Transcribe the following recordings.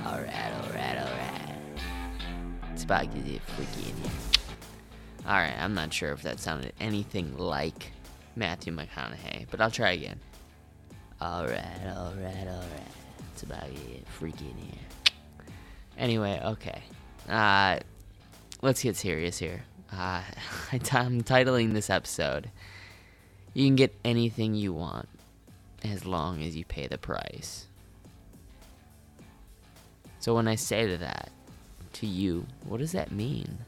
Alright. It's about to get freaky in here. Alright, I'm not sure if that sounded anything like Matthew McConaughey, but I'll try again. Alright. It's about to get freaky in here. Anyway, okay. Let's get serious here. I'm titling this episode, You Can Get Anything You Want as Long as You Pay the Price. So when I say that to you, what does that mean?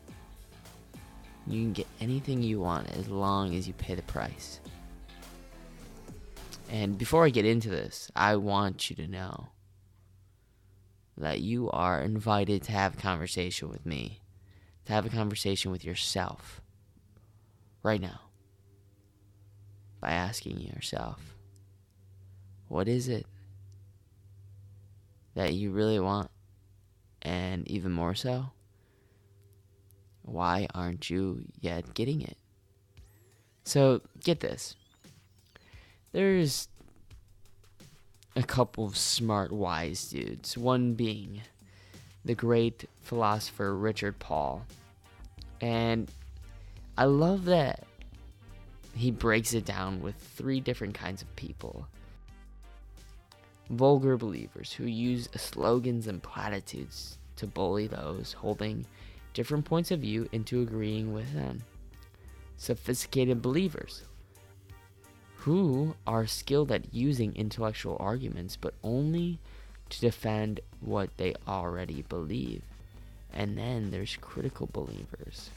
You can get anything you want as long as you pay the price. And before I get into this, I want you to know that you are invited to have a conversation with me, to have a conversation with yourself right now by asking yourself, what is it that you really want? And even more so, why aren't you yet getting it? So, get this. There's a couple of smart, wise dudes. One being the great philosopher Richard Paul. And I love that he breaks it down with 3 different kinds of people. Vulgar believers who use slogans and platitudes to bully those holding different points of view into agreeing with them. Sophisticated believers who are skilled at using intellectual arguments but only to defend what they already believe. And then there's critical believers,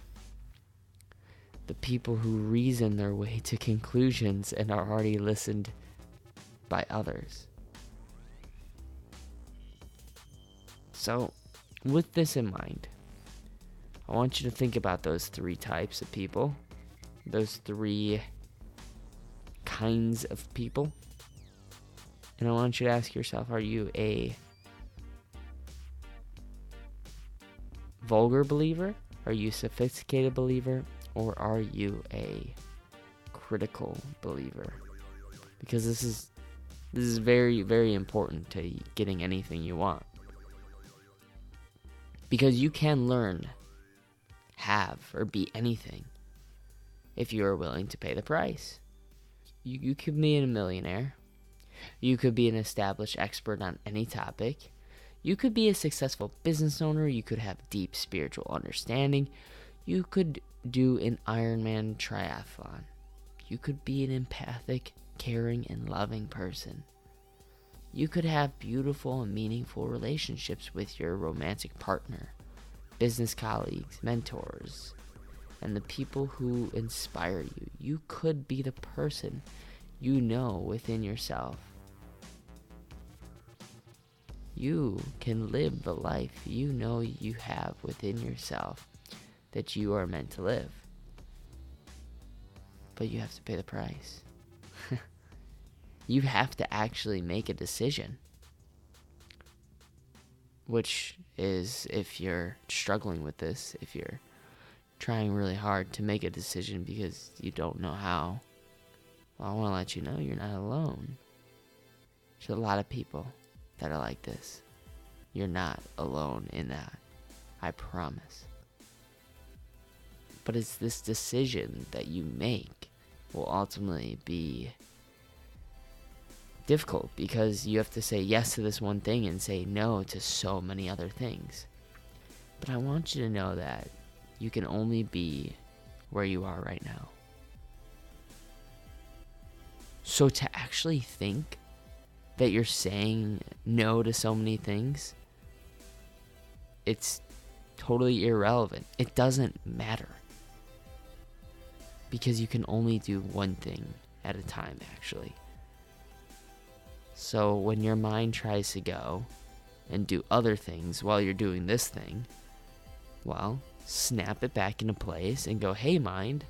the people who reason their way to conclusions and are already listened by others. So, with this in mind, I want you to think about those 3 types of people, those 3 kinds of people, and I want you to ask yourself, are you a vulgar believer? Are you a sophisticated believer? Or are you a critical believer? Because this is very, very important to getting anything you want. Because you can learn, have, or be anything if you are willing to pay the price. You could be a millionaire. You could be an established expert on any topic. You could be a successful business owner. You could have deep spiritual understanding. You could do an Ironman triathlon. You could be an empathic, caring, and loving person. You could have beautiful and meaningful relationships with your romantic partner, business colleagues, mentors, and the people who inspire you. You could be the person you know within yourself. You can live the life you know you have within yourself that you are meant to live. But you have to pay the price. You have to actually make a decision. Which is, if you're struggling with this, if you're trying really hard to make a decision because you don't know how, well, I want to let you know you're not alone. There's a lot of people that are like this. You're not alone in that. I promise. But it's this decision that you make will ultimately be difficult because you have to say yes to this one thing and say no to so many other things. But I want you to know that you can only be where you are right now. So to actually think that you're saying no to so many things, it's totally irrelevant. It doesn't matter. Because you can only do one thing at a time, actually. So when your mind tries to go and do other things while you're doing this thing, well, snap it back into place and go, hey mind,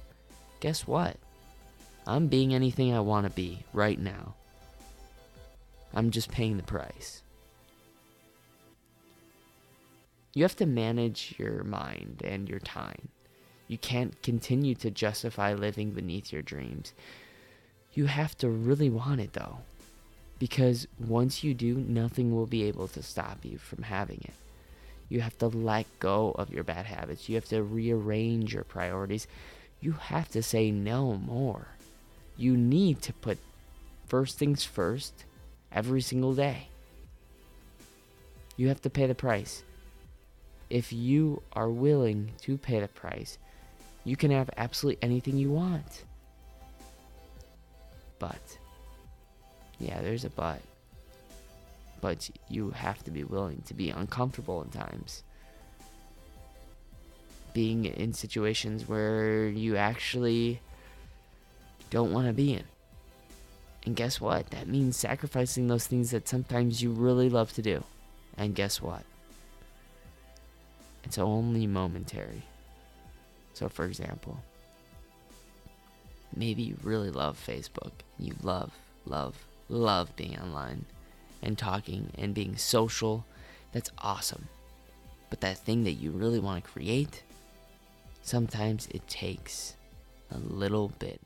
guess what? I'm being anything I want to be right now. I'm just paying the price. You have to manage your mind and your time. You can't continue to justify living beneath your dreams. You have to really want it, though. Because once you do, nothing will be able to stop you from having it. You have to let go of your bad habits. You have to rearrange your priorities. You have to say no more. You need to put first things first every single day. You have to pay the price. If you are willing to pay the price, you can have absolutely anything you want. But, yeah, there's a but. But you have to be willing to be uncomfortable at times. Being in situations where you actually don't want to be in. And guess what? That means sacrificing those things that sometimes you really love to do. And guess what? It's only momentary. So for example, maybe you really love Facebook. You love being online and talking and being social. That's awesome. But that thing that you really want to create, sometimes it takes a little bit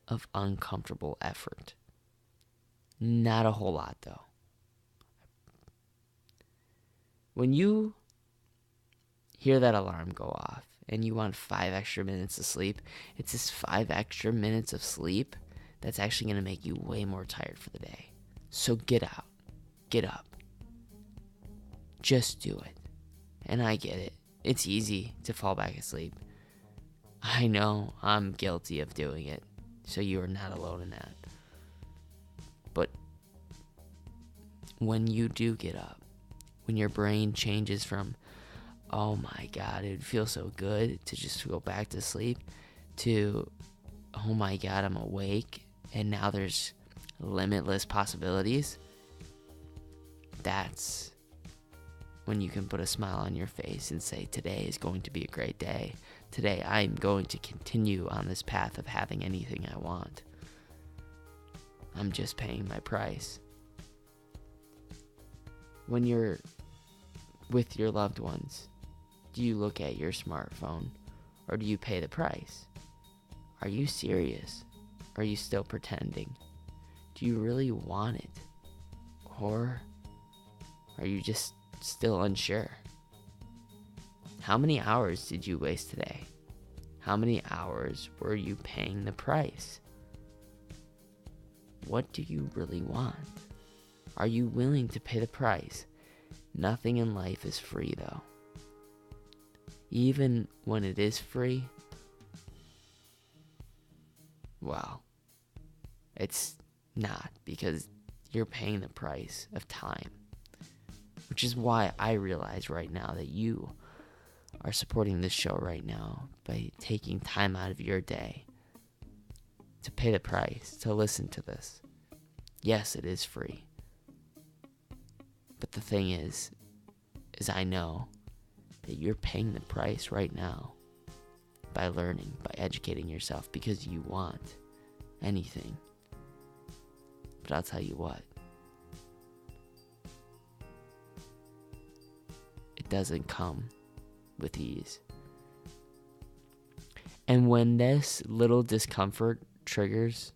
of uncomfortable effort. Not a whole lot, though. When you hear that alarm go off and you want 5 extra minutes of sleep, it's this 5 extra minutes of sleep that's actually going to make you way more tired for the day. So get out. Get up. Just do it. And I get it. It's easy to fall back asleep. I know I'm guilty of doing it. So you are not alone in that. But when you do get up, when your brain changes from, oh my God, it would feel so good to just go back to sleep, to, oh my God, I'm awake, and now there's limitless possibilities, that's when you can put a smile on your face and say, today is going to be a great day. Today I'm going to continue on this path of having anything I want. I'm just paying my price. When you're with your loved ones, do you look at your smartphone or do you pay the price? Are you serious? Are you still pretending? Do you really want it? Or are you just still unsure? How many hours did you waste today? How many hours were you paying the price? What do you really want? Are you willing to pay the price? Nothing in life is free, though. Even when it is free, well, it's not, because you're paying the price of time. Which is why I realize right now that you are supporting this show right now by taking time out of your day to pay the price, to listen to this. Yes, it is free. But the thing is I know that you're paying the price right now by learning, by educating yourself, because you want anything. But I'll tell you what, it doesn't come with ease. And when this little discomfort triggers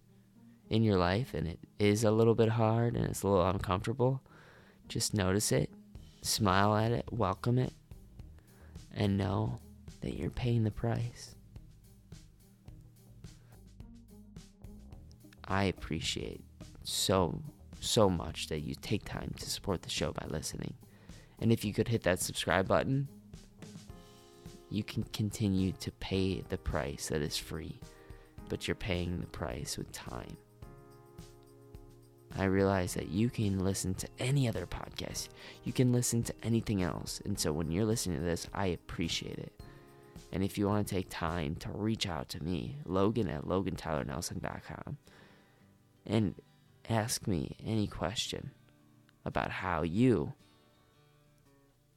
in your life, and it is a little bit hard and it's a little uncomfortable, just notice it, smile at it, welcome it, and know that you're paying the price. I appreciate so much that you take time to support the show by listening. And if you could hit that subscribe button, you can continue to pay the price that is free, but you're paying the price with time. I realize that you can listen to any other podcast. You can listen to anything else. And so when you're listening to this, I appreciate it. And if you want to take time to reach out to me, Logan at LoganTylerNelson.com, and ask me any question about how you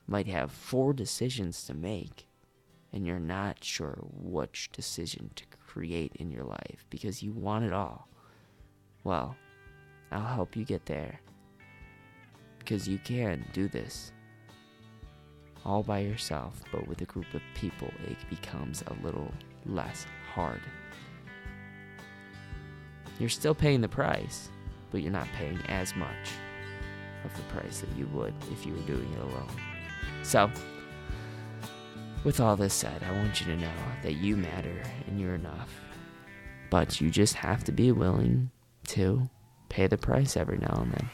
might have 4 decisions to make and you're not sure which decision to create in your life because you want it all. Well, I'll help you get there, because you can do this all by yourself, but with a group of people it becomes a little less hard. You're still paying the price, but you're not paying as much of the price that you would if you were doing it alone. So, with all this said, I want you to know that you matter and you're enough. But you just have to be willing to pay the price every now and then.